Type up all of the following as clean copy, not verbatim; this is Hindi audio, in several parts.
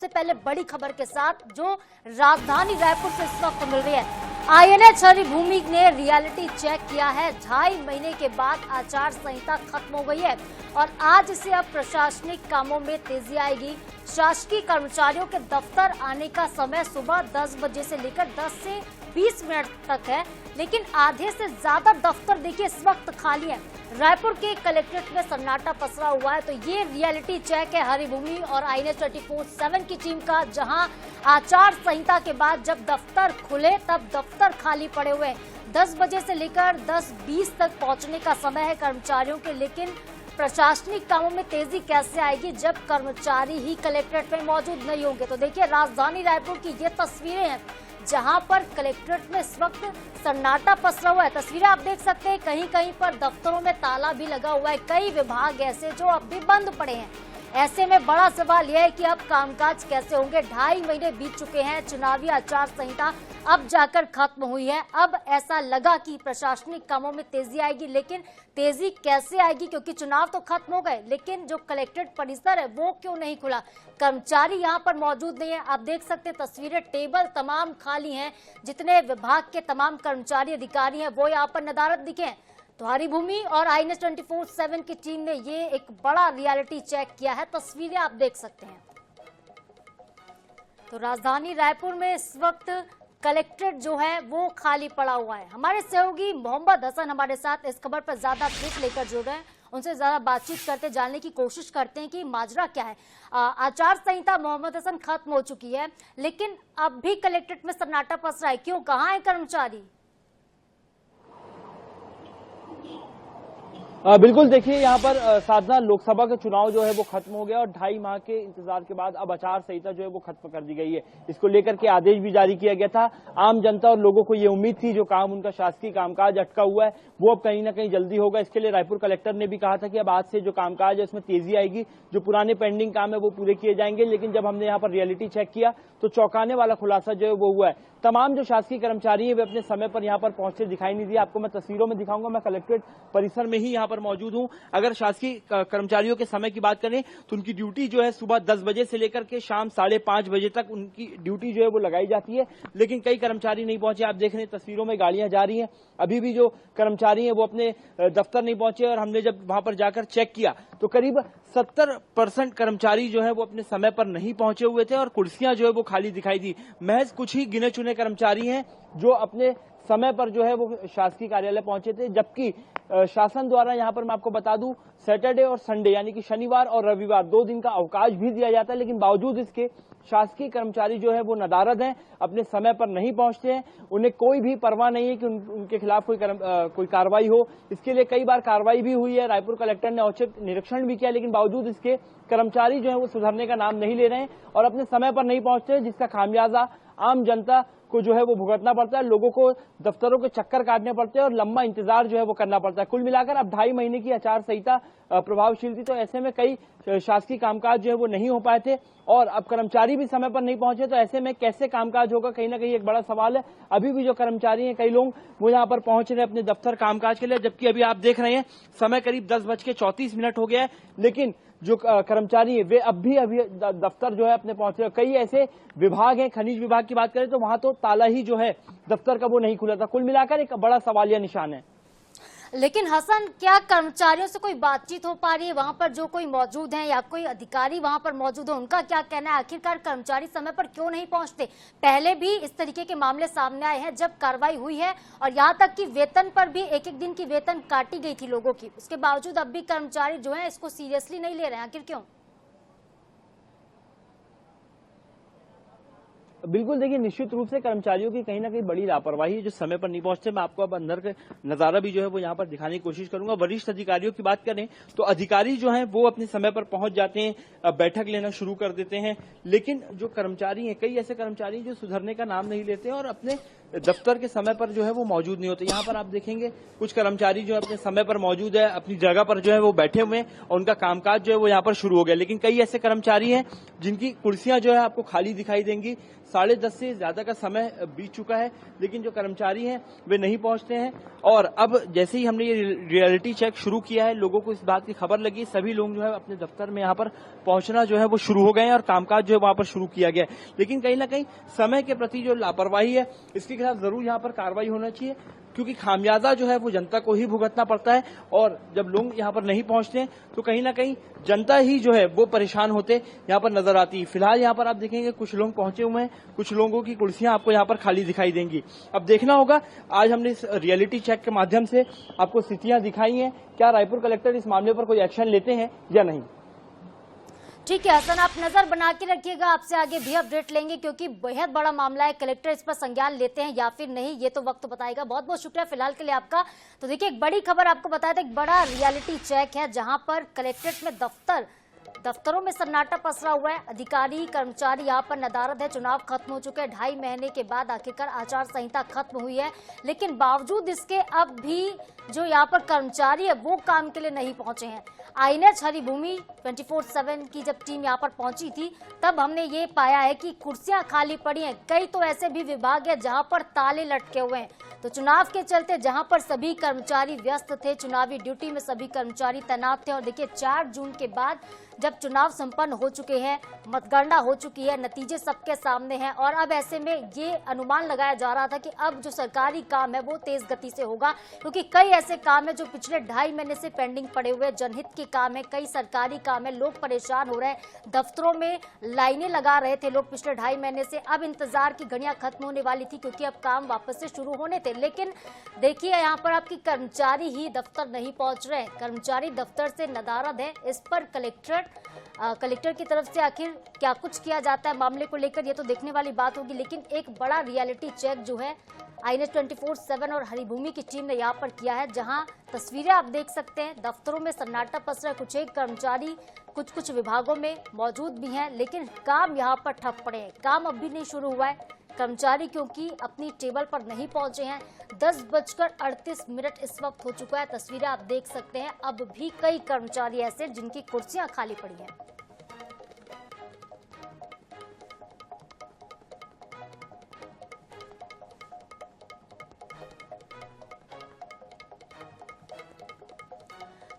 सबसे पहले बड़ी खबर के साथ जो राजधानी रायपुर से इस वक्त मिल रही है। आईएनएच हरिभूमि ने रियलिटी चेक किया है। 2.5 महीने के बाद आचार संहिता खत्म हो गई है और आज से अब प्रशासनिक कामों में तेजी आएगी। शासकीय कर्मचारियों के दफ्तर आने का समय सुबह 10 बजे से लेकर 10 से 20 मिनट तक है, लेकिन आधे से ज्यादा दफ्तर देखिए इस वक्त खाली है। रायपुर के कलेक्ट्रेट में सन्नाटा पसरा हुआ है। तो ये रियलिटी चेक है हरिभूमि और आईएनएच 24/7 की टीम का, जहां आचार संहिता के बाद जब दफ्तर खुले तब दफ्तर खाली पड़े हुए। 10 बजे से लेकर 10:20 तक पहुंचने का समय है कर्मचारियों के, लेकिन प्रशासनिक कामों में तेजी कैसे आएगी जब कर्मचारी ही कलेक्ट्रेट में मौजूद नहीं होंगे। तो देखिए राजधानी रायपुर की ये तस्वीरें हैं जहां पर कलेक्ट्रेट में इस वक्त सन्नाटा पसरा हुआ है। तस्वीरें आप देख सकते हैं, कहीं कहीं पर दफ्तरों में ताला भी लगा हुआ है। कई विभाग ऐसे जो अब भी बंद पड़े हैं। ऐसे में बड़ा सवाल यह है कि अब कामकाज कैसे होंगे। 2.5 महीने बीत चुके हैं, चुनावी आचार संहिता अब जाकर खत्म हुई है। अब ऐसा लगा कि प्रशासनिक कामों में तेजी आएगी, लेकिन तेजी कैसे आएगी क्योंकि चुनाव तो खत्म हो गए, लेकिन जो कलेक्ट्रेट परिसर है वो क्यों नहीं खुला। कर्मचारी यहाँ पर मौजूद नहीं है। आप देख सकते हैं तस्वीरें, टेबल तमाम खाली हैं। जितने विभाग के तमाम कर्मचारी अधिकारी हैं वो यहाँ पर नदारद दिखे हैं। तो हरिभूमि और आईएनएच 24/7 की टीम ने ये एक बड़ा रियलिटी चेक किया है। तस्वीरें आप देख सकते हैं। तो राजधानी रायपुर में इस वक्त कलेक्ट्रेट जो है वो खाली पड़ा हुआ है। हमारे सहयोगी मोहम्मद हसन हमारे साथ इस खबर पर ज्यादा ट्रिक लेकर जुड़ रहे हैं। उनसे ज्यादा बातचीत करते जानने की कोशिश करते हैं कि माजरा क्या है। आचार संहिता मोहम्मद हसन खत्म हो चुकी है, लेकिन अब भी कलेक्ट्रेट में सन्नाटा पसरा है। क्यों, कहाँ है कर्मचारी? बिल्कुल, देखिए यहाँ पर साधना लोकसभा के चुनाव जो है वो खत्म हो गया और 2.5 माह के इंतजार के बाद अब आचार संहिता जो है वो खत्म कर दी गई है। इसको लेकर के आदेश भी जारी किया गया था। आम जनता और लोगों को ये उम्मीद थी जो काम उनका शासकीय कामकाज अटका हुआ है वो अब कहीं ना कहीं जल्दी होगा। इसके लिए रायपुर कलेक्टर ने भी कहा था कि अब आज से जो कामकाज है उसमें तेजी आएगी, जो पुराने पेंडिंग काम है वो पूरे किए जाएंगे। लेकिन जब हमने यहाँ पर रियलिटी चेक किया तो चौंकाने वाला खुलासा जो है वो हुआ है। तमाम जो शासकीय कर्मचारी है वे अपने समय पर यहाँ पर पहुंचते दिखाई नहीं दिए। आपको मैं तस्वीरों में दिखाऊंगा। मैं कलेक्ट्रेट परिसर में ही यहाँ पर मौजूद हूँ। अगर शासकीय कर्मचारियों के समय की बात करें तो उनकी ड्यूटी जो है सुबह 10 बजे से लेकर के शाम 5:30 बजे तक उनकी ड्यूटी जो है वो लगाई जाती है, लेकिन कई कर्मचारी नहीं पहुंचे। आप देख रहे हैं तस्वीरों में गाड़ियां जा रही हैं। अभी भी जो कर्मचारी हैं वो अपने दफ्तर नहीं पहुंचे और हमने जब वहां पर जाकर चेक किया तो करीब 70% कर्मचारी जो है वो अपने समय पर नहीं पहुंचे हुए थे और कुर्सियां जो है वो खाली दिखाई दी। महज कुछ ही गिने चुने कर्मचारी हैं जो अपने समय पर जो है वो शासकीय कार्यालय पहुंचे थे, जबकि शासन द्वारा यहाँ पर मैं आपको बता दूं सैटरडे और संडे यानी कि शनिवार और रविवार 2 दिन का अवकाश भी दिया जाता है, लेकिन बावजूद इसके शासकीय कर्मचारी जो है वो नदारद हैं, अपने समय पर नहीं पहुंचते हैं। उन्हें कोई भी परवाह नहीं है कि उनके खिलाफ कोई कार्रवाई हो। इसके लिए कई बार कार्रवाई भी हुई है। रायपुर कलेक्टर ने औचक निरीक्षण भी किया, लेकिन बावजूद इसके कर्मचारी जो है वो सुधरने का नाम नहीं ले रहे हैं और अपने समय पर नहीं पहुंचते, जिसका खामियाजा आम जनता को जो है वो भुगतना पड़ता है। लोगों को दफ्तरों के चक्कर काटने पड़ते हैं और लंबा इंतजार जो है वो करना पड़ता है। कुल मिलाकर अब 2.5 महीने की आचार संहिता प्रभावशील थी, तो ऐसे में कई शासकीय कामकाज जो है वो नहीं हो पाए थे और अब कर्मचारी भी समय पर नहीं पहुंचे, तो ऐसे में कैसे कामकाज होगा, कहीं ना कहीं एक बड़ा सवाल है। अभी भी जो कर्मचारी हैं कई लोग वो यहाँ पर पहुंच रहे हैं अपने दफ्तर कामकाज के लिए, जबकि अभी आप देख रहे हैं समय करीब 10:34 हो गया है, लेकिन जो कर्मचारी है वे अभी दफ्तर जो है अपने पहुंचे। कई ऐसे विभाग हैं, खनिज विभाग की बात करें तो वहां तो ताला ही जो है दफ्तर का वो नहीं खुला था। कुल मिलाकर एक बड़ा सवालिया निशान है। लेकिन हसन, क्या कर्मचारियों से कोई बातचीत हो पा रही है? वहां पर जो कोई मौजूद है या कोई अधिकारी वहां पर मौजूद है, उनका क्या कहना है? आखिरकार कर्मचारी समय पर क्यों नहीं पहुंचते? पहले भी इस तरीके के मामले सामने आए हैं जब कार्रवाई हुई है और यहाँ तक कि वेतन पर भी एक दिन की वेतन काटी गई थी लोगों की। उसके बावजूद अब भी कर्मचारी जो है इसको सीरियसली नहीं ले रहे हैं। आखिर क्यों? बिल्कुल, देखिए निश्चित रूप से कर्मचारियों की कहीं ना कहीं बड़ी लापरवाही जो समय पर नहीं पहुंचते। मैं आपको अब अंदर का नजारा भी जो है वो यहाँ पर दिखाने की कोशिश करूंगा। वरिष्ठ अधिकारियों की बात करें तो अधिकारी जो हैं वो अपने समय पर पहुंच जाते हैं, बैठक लेना शुरू कर देते हैं, लेकिन जो कर्मचारी हैं कई ऐसे कर्मचारी जो सुधरने का नाम नहीं लेते और अपने दफ्तर के समय पर जो है वो मौजूद नहीं होते। यहाँ पर आप देखेंगे कुछ कर्मचारी जो है अपने समय पर मौजूद है, अपनी जगह पर जो है वो बैठे हुए हैं और उनका कामकाज जो है वो यहाँ पर शुरू हो गया। लेकिन कई ऐसे कर्मचारी हैं जिनकी कुर्सियां जो है आपको खाली दिखाई देंगी। 10:30 से ज्यादा का समय बीत चुका है, लेकिन जो कर्मचारी हैं वे नहीं पहुंचते हैं। और अब जैसे ही हमने ये रियलिटी चेक शुरू किया है, लोगों को इस बात की खबर लगी, सभी लोग जो है अपने दफ्तर में यहाँ पर पहुंचना जो है वो शुरू हो गए हैं और कामकाज जो है वहां पर शुरू किया गया है। लेकिन कहीं ना कहीं समय के प्रति जो लापरवाही है, इसके खिलाफ जरूर यहाँ पर कार्रवाई होना चाहिए, क्योंकि खामियाजा जो है वो जनता को ही भुगतना पड़ता है। और जब लोग यहाँ पर नहीं पहुंचते हैं तो कहीं ना कहीं जनता ही जो है वो परेशान होते यहाँ पर नजर आती है। फिलहाल यहाँ पर आप देखेंगे कुछ लोग पहुंचे हुए हैं, कुछ लोगों की कुर्सियां आपको यहाँ पर खाली दिखाई देंगी। अब देखना होगा, आज हमने इस रियलिटी चेक के माध्यम से आपको स्थितियां दिखाई हैं, क्या रायपुर कलेक्टर इस मामले पर कोई एक्शन लेते हैं या नहीं। ठीक है हसन, आप नजर बना के रखिएगा, आपसे आगे भी अपडेट लेंगे क्योंकि बेहद बड़ा मामला है। कलेक्टर इस पर संज्ञान लेते हैं या फिर नहीं, ये तो वक्त बताएगा। बहुत बहुत शुक्रिया फिलहाल के लिए आपका। तो देखिए, एक बड़ी खबर आपको बताया था, एक बड़ा रियलिटी चेक है जहां पर कलेक्ट्रेट में दफ्तरों में सन्नाटा पसरा हुआ है। अधिकारी कर्मचारी यहाँ पर नदारद है। चुनाव खत्म हो चुके हैं, 2.5 महीने के बाद आखिरकार आचार संहिता खत्म हुई है, लेकिन बावजूद इसके अब भी जो यहाँ पर कर्मचारी है वो काम के लिए नहीं पहुंचे हैं। INH हरिभूमि 24/7 की जब टीम यहाँ पर पहुंची थी तब हमने ये पाया है कि कुर्सियां खाली पड़ी हैं। कई तो ऐसे भी विभाग है जहां पर ताले लटके हुए हैं। तो चुनाव के चलते जहां पर सभी कर्मचारी व्यस्त थे, चुनावी ड्यूटी में सभी कर्मचारी तैनात थे। और देखिए, 4 जून के बाद जब चुनाव संपन्न हो चुके हैं, मतगणना हो चुकी है, नतीजे सबके सामने हैं और अब ऐसे में ये अनुमान लगाया जा रहा था कि अब जो सरकारी काम है वो तेज गति से होगा, क्योंकि कई ऐसे काम है जो पिछले 2.5 महीने से पेंडिंग पड़े हुए, जनहित के काम है, कई सरकारी काम है। लोग परेशान हो रहे हैं, दफ्तरों में लाइनें लगा रहे थे लोग पिछले 2.5 महीने से। अब इंतजार की घड़ियां खत्म होने वाली थी क्योंकि अब काम वापस से शुरू होने थे। लेकिन देखिए, यहाँ पर आपकी कर्मचारी ही दफ्तर नहीं पहुंच रहे, कर्मचारी दफ्तर से नदारद है। इस पर कलेक्टर की तरफ से आखिर क्या कुछ किया जाता है मामले को लेकर, ये तो देखने वाली बात होगी। लेकिन एक बड़ा रियलिटी चेक जो है INH 24/7 और हरिभूमि की टीम ने यहाँ पर किया है, जहां तस्वीरें आप देख सकते हैं, दफ्तरों में सन्नाटा पसरा। कुछ एक कर्मचारी कुछ विभागों में मौजूद भी हैं, लेकिन काम यहाँ पर ठप पड़े हैं। काम अब भी नहीं शुरू हुआ है, कर्मचारी क्योंकि अपनी टेबल पर नहीं पहुंचे हैं। 10:38 इस वक्त हो चुका है। तस्वीरें आप देख सकते हैं, अब भी कई कर्मचारी ऐसे जिनकी कुर्सियां खाली पड़ी हैं।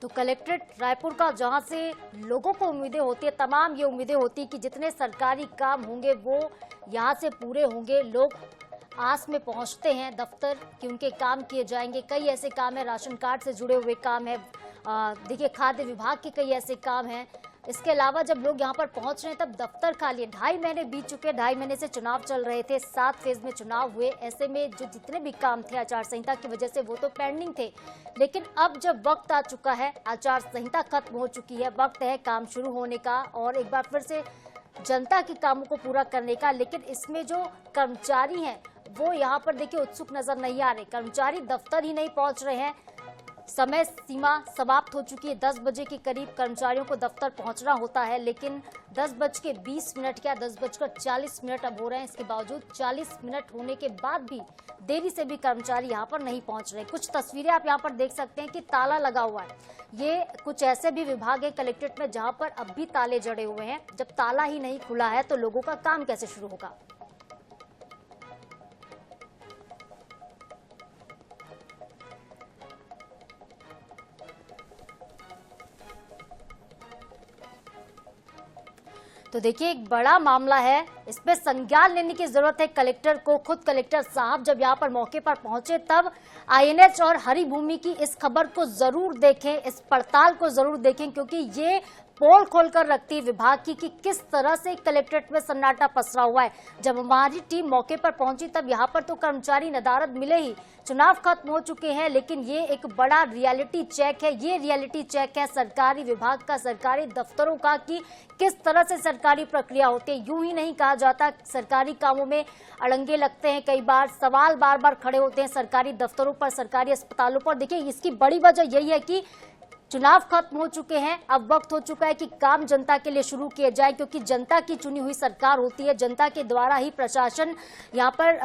तो कलेक्ट्रेट रायपुर का, जहां से लोगों को उम्मीदें होती है, तमाम ये उम्मीदें होती है कि जितने सरकारी काम होंगे वो यहां से पूरे होंगे। लोग आस में पहुंचते हैं दफ्तर कि उनके काम किए जाएंगे। कई ऐसे काम है, राशन कार्ड से जुड़े हुए काम है, देखिए खाद्य विभाग के कई ऐसे काम हैं। इसके अलावा जब लोग यहाँ पर पहुंच रहे हैं तब दफ्तर खाली है। 2.5 महीने बीत चुके, 2.5 महीने से चुनाव चल रहे थे, 7 फेज में चुनाव हुए। ऐसे में जो जितने भी काम थे आचार संहिता की वजह से वो तो पेंडिंग थे, लेकिन अब जब वक्त आ चुका है, आचार संहिता खत्म हो चुकी है, वक्त है काम शुरू होने का और एक बार फिर से जनता के कामों को पूरा करने का। लेकिन इसमें जो कर्मचारी हैं वो यहाँ पर देखिए उत्सुक नजर नहीं आ रहे। कर्मचारी दफ्तर ही नहीं पहुंच रहे हैं। समय सीमा समाप्त हो चुकी है, 10 बजे के करीब कर्मचारियों को दफ्तर पहुंचना होता है, लेकिन 10:20 क्या 10:40 अब हो रहे हैं। इसके बावजूद 40 मिनट होने के बाद भी देरी से भी कर्मचारी यहां पर नहीं पहुंच रहे। कुछ तस्वीरें आप यहां पर देख सकते हैं कि ताला लगा हुआ है। ये कुछ ऐसे भी विभाग है कलेक्ट्रेट में जहां पर अब भी ताले जड़े हुए हैं। जब ताला ही नहीं खुला है तो लोगों का काम कैसे शुरू होगा। तो देखिए, एक बड़ा मामला है, इस पे संज्ञान लेने की जरूरत है कलेक्टर को। खुद कलेक्टर साहब जब यहाँ पर मौके पर पहुंचे तब INH और हरिभूमि की इस खबर को जरूर देखें, इस पड़ताल को जरूर देखें, क्योंकि ये पोल खोलकर रखती है विभाग की कि किस तरह से कलेक्ट्रेट में सन्नाटा पसरा हुआ है। जब हमारी टीम मौके पर पहुंची तब यहाँ पर तो कर्मचारी नदारद मिले ही, चुनाव खत्म हो चुके हैं, लेकिन ये एक बड़ा रियलिटी चेक है। ये रियलिटी चेक है सरकारी विभाग का, सरकारी दफ्तरों का, कि किस तरह से सरकारी प्रक्रिया होती है। यूं ही नहीं कहा जाता, सरकारी कामों में अड़ंगे लगते हैं, कई बार सवाल बार बार खड़े होते हैं सरकारी दफ्तरों पर, सरकारी अस्पतालों पर। देखिए, इसकी बड़ी वजह यही है कि चुनाव खत्म हो चुके हैं, अब वक्त हो चुका है कि काम जनता के लिए शुरू किए जाए, क्योंकि जनता की चुनी हुई सरकार होती है, जनता के द्वारा ही प्रशासन यहाँ पर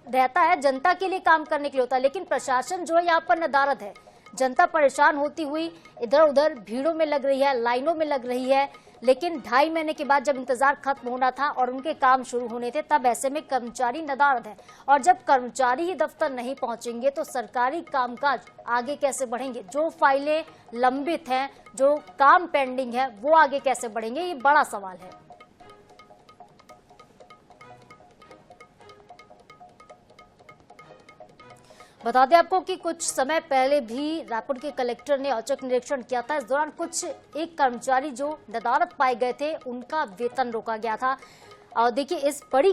रहता है जनता के लिए काम करने के लिए होता है, लेकिन प्रशासन जो है यहाँ पर नदारद है। जनता परेशान होती हुई इधर उधर भीड़ों में लग रही है, लाइनों में लग रही है, लेकिन 2.5 महीने के बाद जब इंतजार खत्म होना था और उनके काम शुरू होने थे, तब ऐसे में कर्मचारी नदारद है। और जब कर्मचारी ही दफ्तर नहीं पहुंचेंगे तो सरकारी कामकाज आगे कैसे बढ़ेंगे? जो फाइलें लंबित हैं, जो काम पेंडिंग है, वो आगे कैसे बढ़ेंगे, ये बड़ा सवाल है। बता दें आपको कि कुछ समय पहले भी रायपुर के कलेक्टर ने औचक निरीक्षण किया था। इस दौरान कुछ एक कर्मचारी जो नदारद पाए गए थे, उनका वेतन रोका गया था। और देखिए, इस बड़ी